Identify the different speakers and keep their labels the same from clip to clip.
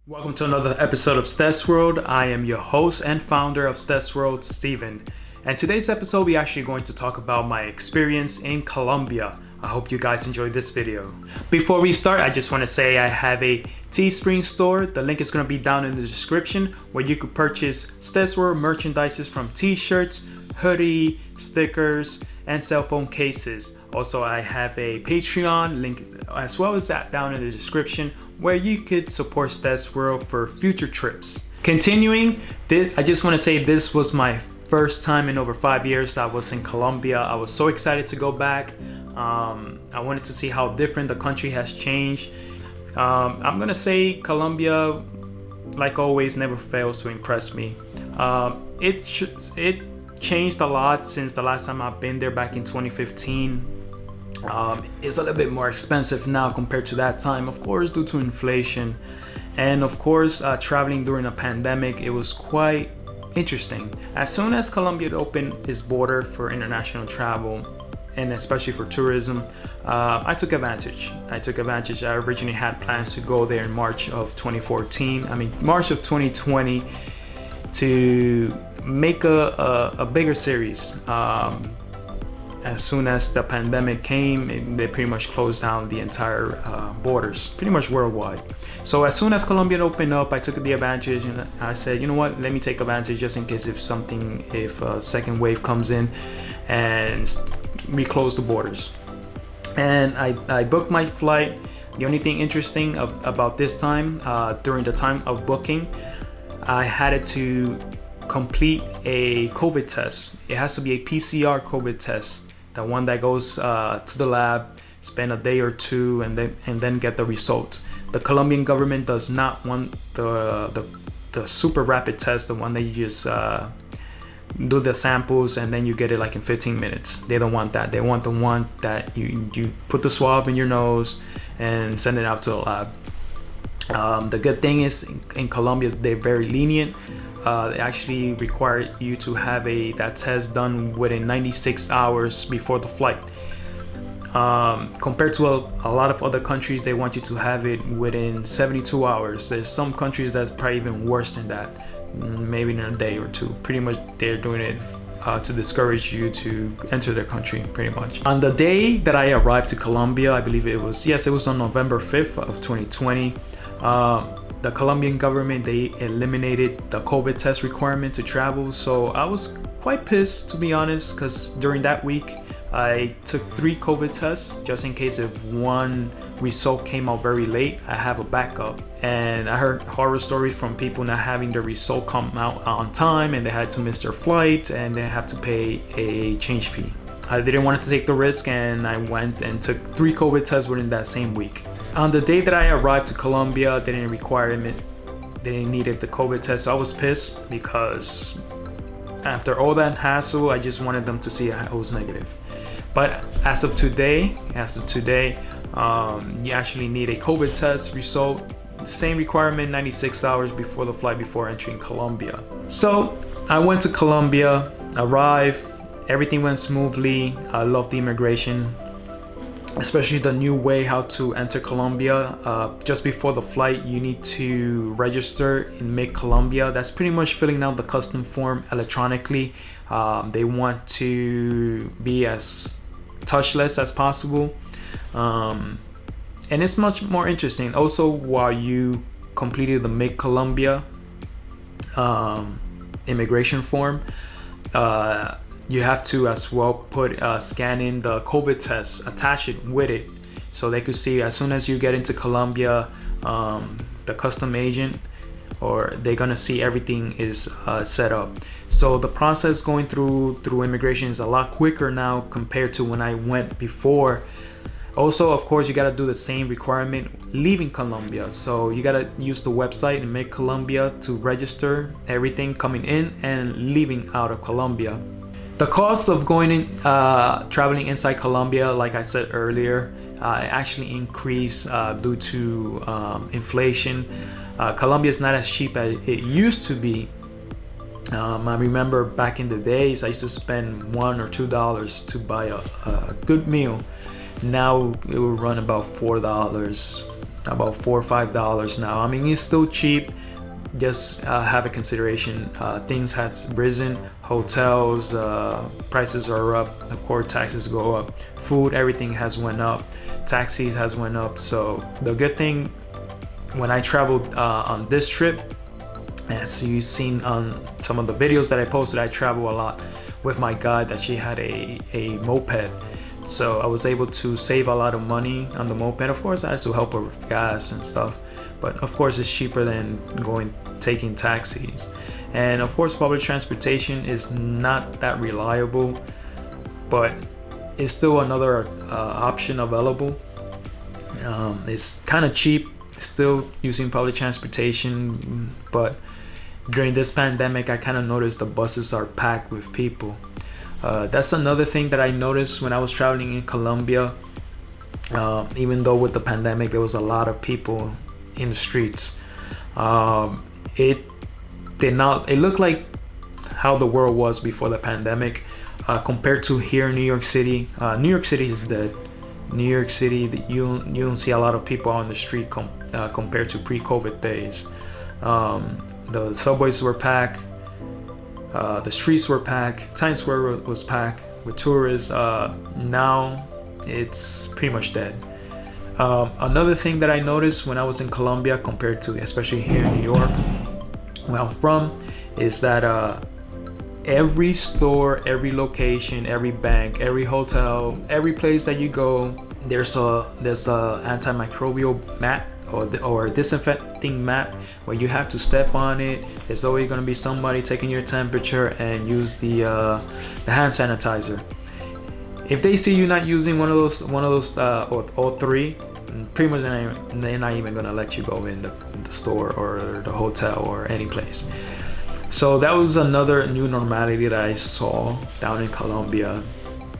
Speaker 1: Welcome to another episode of Stezworld. I am your host and founder of Stezworld, Steven. And today's episode, we're actually going to talk about my experience in Colombia. I hope you guys enjoyed this video. Before we start, I just want to say I have a Teespring store. The link is going to be down in the description where you could purchase Stezworld merchandises from t-shirts, hoodie, stickers, and cell phone cases. Also, I have a Patreon link as well as that down in the description where you could support Stezworld for future trips. Continuing, I just want to say this was my first time in over 5 years I was in Colombia. I was so excited to go back. I wanted to see how different the country has changed. I'm gonna say Colombia, like always, never fails to impress me. It changed a lot since the last time I've been there back in 2015. It's a little bit more expensive now compared to that time, of course, due to inflation. And of course, traveling during a pandemic, it was quite interesting. As soon as Colombia opened its border for international travel, and especially for tourism, I took advantage. I originally had plans to go there in March of 2020 to make a bigger series. As soon as the pandemic came, they pretty much closed down the entire borders, pretty much worldwide. So as soon as Colombia opened up, I took the advantage and I said, you know what, let me take advantage just in case if a second wave comes in and we close the borders. And I booked my flight. The only thing interesting about this time, during the time of booking, I had to complete a COVID test. It has to be a PCR COVID test, the one that goes to the lab, spend a day or two, and then get the results. The Colombian government does not want the super rapid test, the one that you just do the samples and then you get it like in 15 minutes. They don't want that. They want the one that you put the swab in your nose and send it out to the lab. The good thing is in Colombia, they're very lenient. They actually require you to have that test done within 96 hours before the flight. Compared to a lot of other countries, they want you to have it within 72 hours. There's some countries that's probably even worse than that, maybe in a day or two. Pretty much they're doing it to discourage you to enter their country, pretty much. On the day that I arrived to Colombia, I believe it was on November 5th of 2020. The Colombian government, they eliminated the COVID test requirement to travel. So I was quite pissed, to be honest, because during that week, I took 3 COVID tests just in case if one result came out very late, I have a backup. And I heard horror stories from people not having their result come out on time and they had to miss their flight and they have to pay a change fee. I didn't want to take the risk and I went and took 3 COVID tests within that same week. On the day that I arrived to Colombia, they didn't needed the COVID test. So I was pissed because after all that hassle, I just wanted them to see I was negative. But as of today, you actually need a COVID test result. Same requirement, 96 hours before the flight before entering Colombia. So I went to Colombia, arrived, everything went smoothly. I love the immigration, especially the new way how to enter Colombia. Just before the flight, you need to register in Make Colombia. That's pretty much filling out the custom form electronically. They want to be as touchless as possible. And it's much more interesting. Also, while you completed the Make Colombia immigration form, you have to as well scan in the COVID test, attach it with it, so they could see as soon as you get into Colombia, the custom agent, or they're gonna see everything is set up. So the process going through immigration is a lot quicker now compared to when I went before. Also, of course, you gotta do the same requirement leaving Colombia. So you gotta use the website and Make Colombia to register everything coming in and leaving out of Colombia. The cost of traveling inside Colombia, like I said earlier, actually increased due to inflation. Colombia is not as cheap as it used to be. I remember back in the days, I used to spend $1 or $2 to buy a good meal. Now it will run about $4, about $4 or $5 now. I mean, it's still cheap. Just have a consideration, things has risen, hotels prices are up, of course taxes go up, food, everything has went up, taxis has went up. So the good thing, when I traveled on this trip, as you've seen on some of the videos that I posted, I travel a lot with my guide that she had a moped. So I was able to save a lot of money on the moped. Of course I had to help her with gas and stuff, but of course it's cheaper than taking taxis. And of course public transportation is not that reliable, but it's still another option available. It's kind of cheap still using public transportation, but during this pandemic I kind of noticed the buses are packed with people. That's another thing that I noticed when I was traveling in Colombia. Even though with the pandemic there was a lot of people in the streets, it looked like how the world was before the pandemic, compared to here in New York City. New York City is dead. New York City, you don't see a lot of people on the street compared to pre-COVID days. The subways were packed, the streets were packed, Times Square was packed with tourists. Now it's pretty much dead. Another thing that I noticed when I was in Colombia compared to especially here in New York, where I'm from, is that every store, every location, every bank, every hotel, every place that you go, there's a antimicrobial mat or disinfecting mat where you have to step on it. There's always going to be somebody taking your temperature and use the hand sanitizer. If they see you not using one of those or all three, pretty much they're not even gonna let you go in the store or the hotel or any place. So that was another new normality that I saw down in Colombia.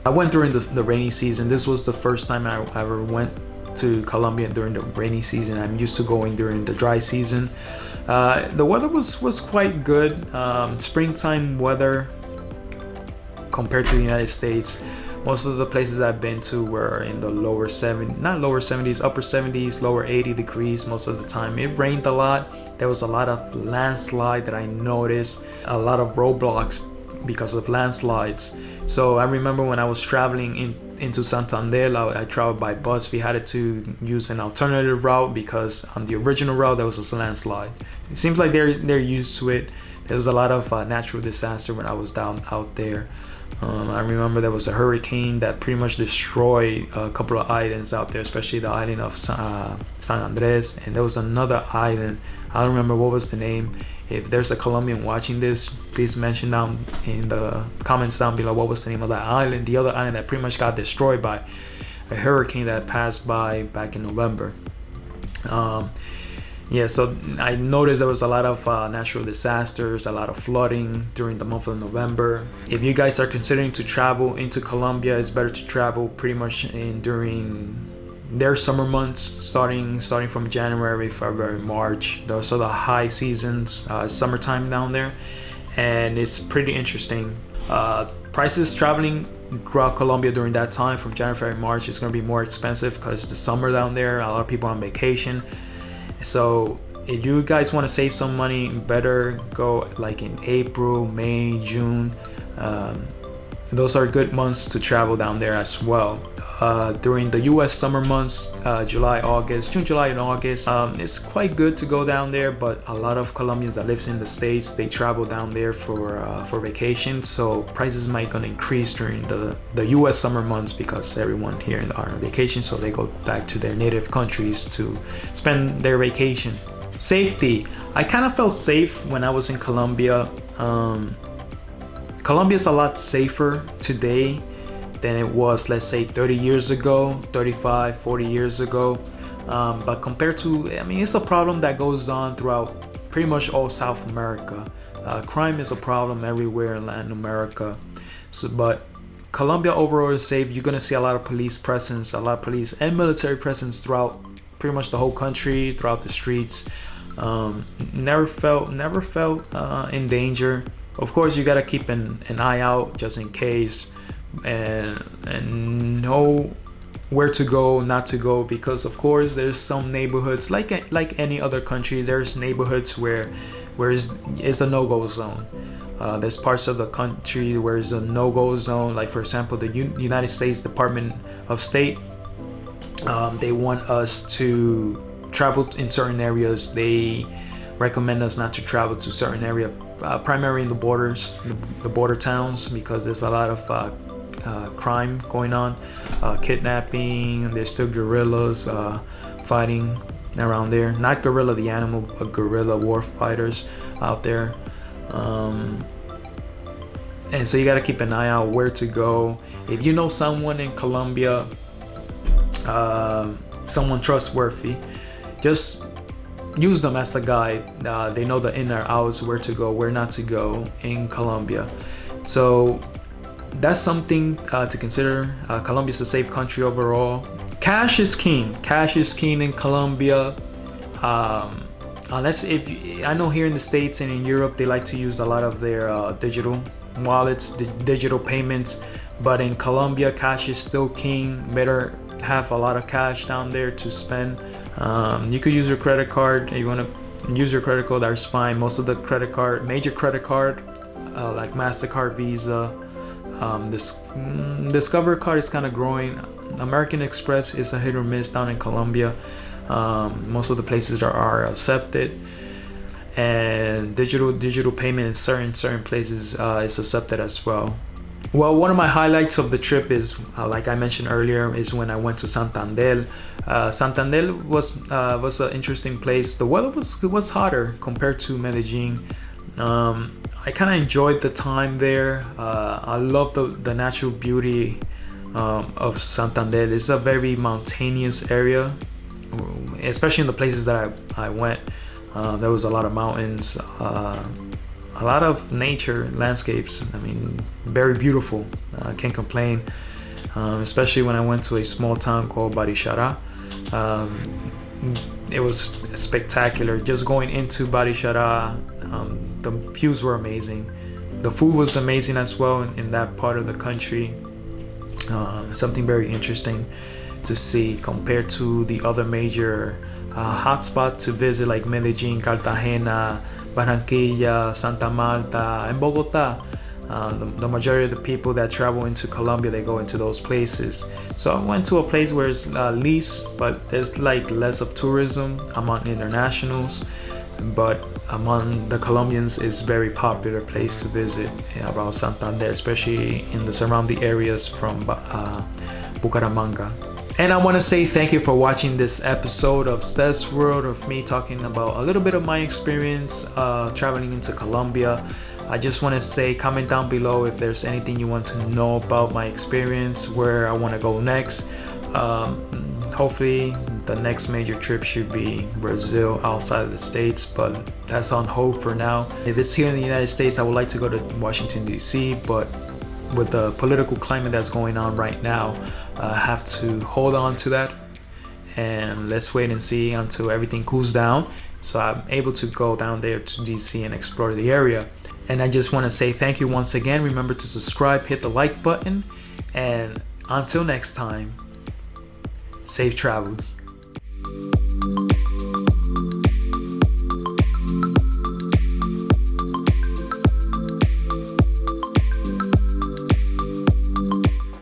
Speaker 1: I went during the rainy season. This was the first time I ever went to Colombia during the rainy season. I'm used to going during the dry season. The weather was quite good. Springtime weather compared to the United States. Most of the places I've been to were in the upper 70s, lower 80 degrees most of the time. It rained a lot. There was a lot of landslide that I noticed, a lot of roadblocks because of landslides. So I remember when I was traveling into Santander, I traveled by bus. We had to use an alternative route because on the original route there was a landslide. It seems like they're used to it. There was a lot of natural disaster when I was out there. I remember there was a hurricane that pretty much destroyed a couple of islands out there, especially the island of San Andres, and there was another island. I don't remember what was the name. If there's a Colombian watching this, please mention down in the comments down below what was the name of that island. The other island that pretty much got destroyed by a hurricane that passed by back in November. Yeah, so I noticed there was a lot of natural disasters, a lot of flooding during the month of November. If you guys are considering to travel into Colombia, it's better to travel pretty much during their summer months, starting from January, February, March. Those are the high seasons, summertime down there, and it's pretty interesting. Prices traveling throughout Colombia during that time, from January, February, March, is going to be more expensive because it's the summer down there. A lot of people on vacation. So if you guys want to save some money, better go like in April, May, June. Those are good months to travel down there as well. During the US summer months, June, July, and August, it's quite good to go down there, but a lot of Colombians that live in the States, they travel down there for vacation, so prices might gonna increase during the US summer months because everyone here are on vacation, so they go back to their native countries to spend their vacation. Safety. I kind of felt safe when I was in Colombia. Colombia is a lot safer today than it was, let's say 30 years ago, 35, 40 years ago. But compared to, I mean, it's a problem that goes on throughout pretty much all South America. Crime is a problem everywhere in Latin America. But Colombia overall is safe. You're gonna see a lot of police presence, a lot of police and military presence throughout pretty much the whole country, throughout the streets. Never felt in danger. Of course, you gotta keep an eye out just in case. And no where to go, not to go, because of course there's some neighborhoods like any other country. There's neighborhoods where it's a no-go zone. There's parts of the country where it's a no-go zone. Like for example, the United States Department of State, they want us to travel in certain areas. They recommend us not to travel to certain area, primarily in the borders, the border towns, because there's a lot of crime going on, kidnapping. There's still guerrillas fighting around there. Not gorilla the animal, but guerrilla war fighters out there. And so you got to keep an eye out where to go. If you know someone in Colombia, someone trustworthy, just use them as a guide. They know the in or outs, where to go, where not to go in Colombia. So that's something to consider. Colombia is a safe country overall. Cash is king. Cash is king in Colombia. Unless I know here in the States and in Europe, they like to use a lot of their digital wallets, digital payments. But in Colombia, cash is still king. Better have a lot of cash down there to spend. You could use your credit card. If you want to use your credit card, that's fine. Most of the major credit card, like MasterCard, Visa, Discover card is kind of growing. American Express is a hit or miss down in Colombia. Most of the places are accepted, and digital payment in certain places is accepted as well. Well, one of my highlights of the trip is, like I mentioned earlier, is when I went to Santander. Santander was an interesting place. The weather was hotter compared to Medellin. I kind of enjoyed the time there. I love the natural beauty of Santander. It's a very mountainous area, especially in the places that I went. There was a lot of mountains, a lot of nature landscapes. I mean, very beautiful. I can't complain, especially when I went to a small town called Barishara. It was spectacular. Just going into Barishara, the views were amazing. The food was amazing as well in that part of the country. Something very interesting to see compared to the other major hotspots to visit, like Medellin, Cartagena, Barranquilla, Santa Marta, and Bogota. The majority of the people that travel into Colombia, they go into those places. So I went to a place where it's least, but there's like less of tourism among internationals, but among the Colombians, it's very popular place to visit around Santander, especially in the surrounding areas from Bucaramanga. And I want to say thank you for watching this episode of Stezworld, of me talking about a little bit of my experience traveling into Colombia. I just want to say, comment down below if there's anything you want to know about my experience, where I want to go next. Hopefully the next major trip should be Brazil, outside of the States, but that's on hold for now. If it's here in the United States, I would like to go to Washington, D.C., but with the political climate that's going on right now, I have to hold on to that, and let's wait and see until everything cools down, so I'm able to go down there to DC and explore the area. And I just want to say thank you once again. Remember to subscribe, hit the like button, and until next time, safe travels.